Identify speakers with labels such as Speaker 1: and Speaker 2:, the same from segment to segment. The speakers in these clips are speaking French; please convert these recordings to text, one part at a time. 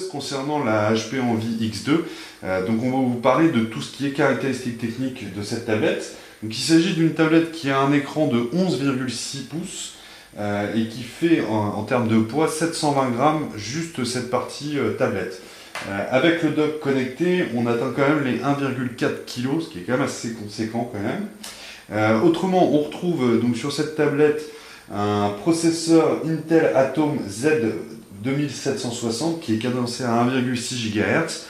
Speaker 1: test concernant la HP Envy X2. Donc on va vous parler de tout ce qui est caractéristiques techniques de cette tablette. Donc il s'agit d'une tablette qui a un écran de 11,6 pouces et qui fait en termes de poids 720 grammes, juste cette partie tablette. Avec le dock connecté, on atteint quand même les 1,4 kg, ce qui est quand même assez conséquent quand même. Autrement, on retrouve donc sur cette tablette un processeur Intel Atom Z2760 qui est cadencé à 1,6 GHz.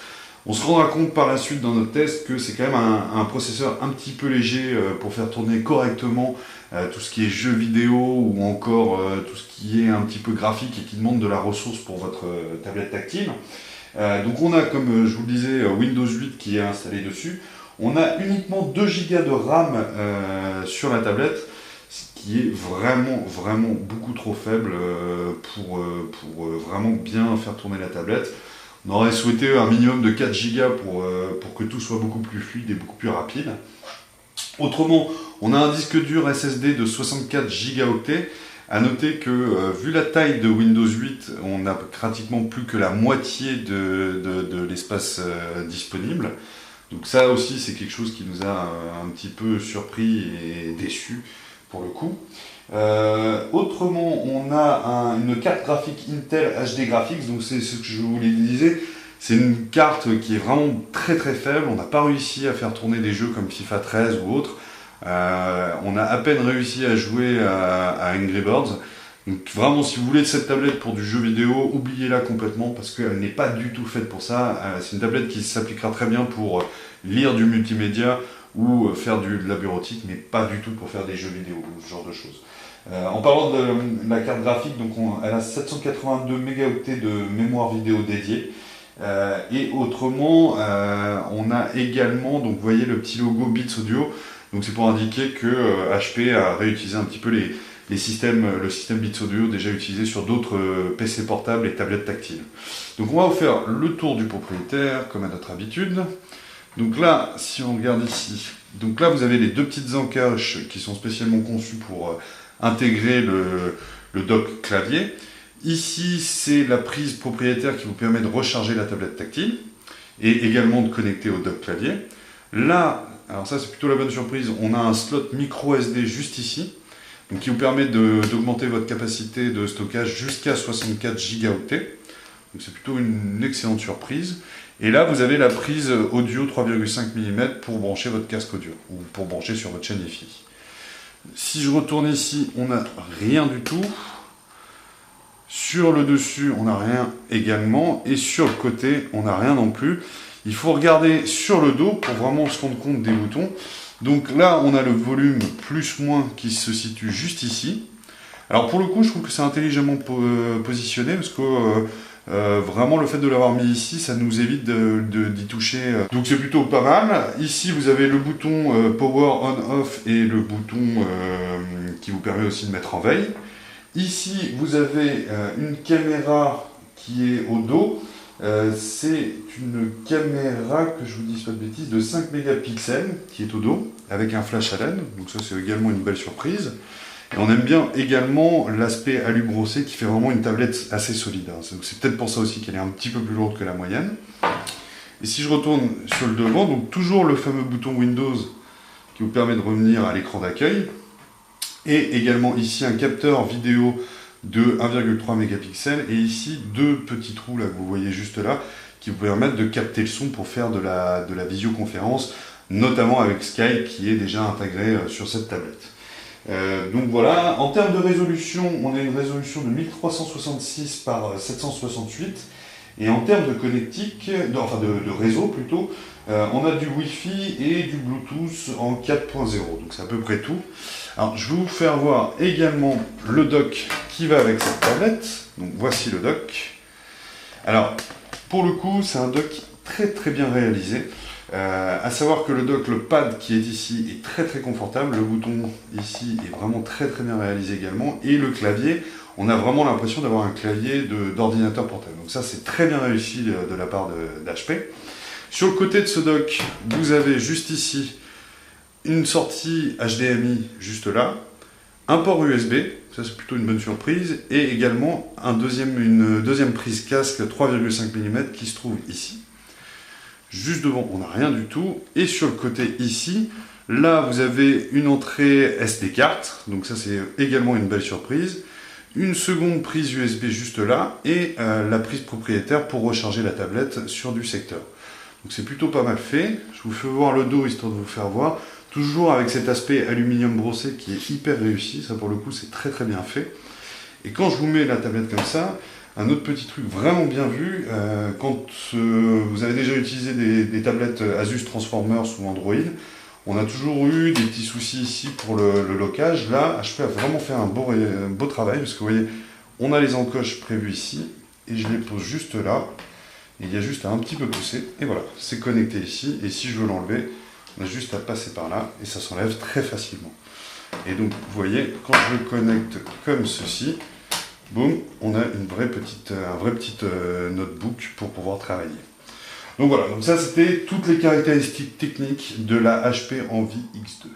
Speaker 1: On se rendra compte par la suite dans notre test que c'est quand même un processeur un petit peu léger pour faire tourner correctement tout ce qui est jeux vidéo ou encore tout ce qui est un petit peu graphique et qui demande de la ressource pour votre tablette tactile. Donc on a, comme je vous le disais, Windows 8 qui est installé dessus. On a uniquement 2 Go de RAM sur la tablette, ce qui est vraiment beaucoup trop faible pour vraiment bien faire tourner la tablette. On aurait souhaité un minimum de 4 Go pour que tout soit beaucoup plus fluide et beaucoup plus rapide. Autrement, on a un disque dur SSD de 64 Go. A noter que, vu la taille de Windows 8, on n'a pratiquement plus que la moitié de l'espace disponible. Donc ça aussi, c'est quelque chose qui nous a un petit peu surpris et déçus pour le coup. Autrement, on a une carte graphique Intel HD Graphics, donc c'est ce que je vous disais. C'est une carte qui est vraiment très faible. On n'a pas réussi à faire tourner des jeux comme FIFA 13 ou autres. On a à peine réussi à jouer à Angry Birds. Donc vraiment, si vous voulez de cette tablette pour du jeu vidéo, oubliez-la complètement parce qu'elle n'est pas du tout faite pour ça. C'est une tablette qui s'appliquera très bien pour lire du multimédia ou faire de la bureautique, mais pas du tout pour faire des jeux vidéo ou ce genre de choses. En parlant de la carte graphique, donc elle a 782 mégaoctets de mémoire vidéo dédiée. Et autrement, on a également, donc vous voyez le petit logo Beats Audio. Donc c'est pour indiquer que HP a réutilisé un petit peu le système Beats Audio déjà utilisé sur d'autres PC portables et tablettes tactiles. Donc on va vous faire le tour du propriétaire, comme à notre habitude. Donc là, si on regarde ici, donc là vous avez les deux petites encaches qui sont spécialement conçues pour intégrer le dock clavier. Ici, c'est la prise propriétaire qui vous permet de recharger la tablette tactile et également de connecter au dock clavier. Là, alors ça c'est plutôt la bonne surprise, on a un slot micro SD juste ici, donc qui vous permet d'augmenter votre capacité de stockage jusqu'à 64 Go. Donc c'est plutôt une excellente surprise. Et là vous avez la prise audio 3,5 mm pour brancher votre casque audio, ou pour brancher sur votre chaîne Wi-Fi. Si je retourne ici, on n'a rien du tout. Sur le dessus, on n'a rien également, et sur le côté, on n'a rien non plus. Il faut regarder sur le dos pour vraiment se rendre compte des boutons. Donc là, on a le volume plus-moins qui se situe juste ici. Alors pour le coup, je trouve que c'est intelligemment positionné parce que vraiment le fait de l'avoir mis ici, ça nous évite d'y toucher. Donc c'est plutôt pas mal. Ici, vous avez le bouton Power On-Off et le bouton qui vous permet aussi de mettre en veille. Ici, vous avez une caméra qui est au dos. C'est une caméra, que je vous dise pas de bêtises, de 5 mégapixels qui est au dos, avec un flash Allen, donc ça c'est également une belle surprise. Et on aime bien également l'aspect alu-brossé qui fait vraiment une tablette assez solide. C'est peut-être pour ça aussi qu'elle est un petit peu plus lourde que la moyenne. Et si je retourne sur le devant, donc toujours le fameux bouton Windows qui vous permet de revenir à l'écran d'accueil. Et également ici un capteur vidéo de 1,3 mégapixels et ici deux petits trous là que vous voyez juste là qui vous permettent de capter le son pour faire de la visioconférence, notamment avec Skype qui est déjà intégré sur cette tablette. Donc voilà, en termes de résolution, on a une résolution de 1366 par 768 et en termes de connectique, de réseau plutôt, on a du Wi-Fi et du Bluetooth en 4.0, donc c'est à peu près tout. Alors je vais vous faire voir également le dock qui va avec cette tablette. Donc voici le dock. Alors pour le coup c'est un dock très bien réalisé. À savoir que le dock, le pad qui est ici est très confortable. Le bouton ici est vraiment très bien réalisé également. Et le clavier, on a vraiment l'impression d'avoir un clavier d'ordinateur portable. Donc ça c'est très bien réussi de la part d'HP. Sur le côté de ce dock, vous avez juste ici une sortie HDMI juste là, un port USB, ça c'est plutôt une bonne surprise, et également une deuxième prise casque 3,5 mm qui se trouve ici. Juste devant, on n'a rien du tout, et sur le côté ici, là vous avez une entrée SD carte, donc ça c'est également une belle surprise, une seconde prise USB juste là, et la prise propriétaire pour recharger la tablette sur du secteur. Donc c'est plutôt pas mal fait, je vous fais voir le dos histoire de vous faire voir. Toujours avec cet aspect aluminium brossé qui est hyper réussi, ça pour le coup c'est très bien fait. Et quand je vous mets la tablette comme ça, un autre petit truc vraiment bien vu, quand vous avez déjà utilisé des tablettes Asus Transformers ou Android, on a toujours eu des petits soucis ici pour le locage. Là, HP a vraiment fait un beau travail, parce que vous voyez, on a les encoches prévues ici, et je les pose juste là, et il y a juste à un petit peu pousser, et voilà, c'est connecté ici, et si je veux l'enlever, on a juste à passer par là et ça s'enlève très facilement. Et donc vous voyez, quand je le connecte comme ceci, boum, on a un vrai petit notebook pour pouvoir travailler. Donc voilà, donc ça c'était toutes les caractéristiques techniques de la HP Envy X2.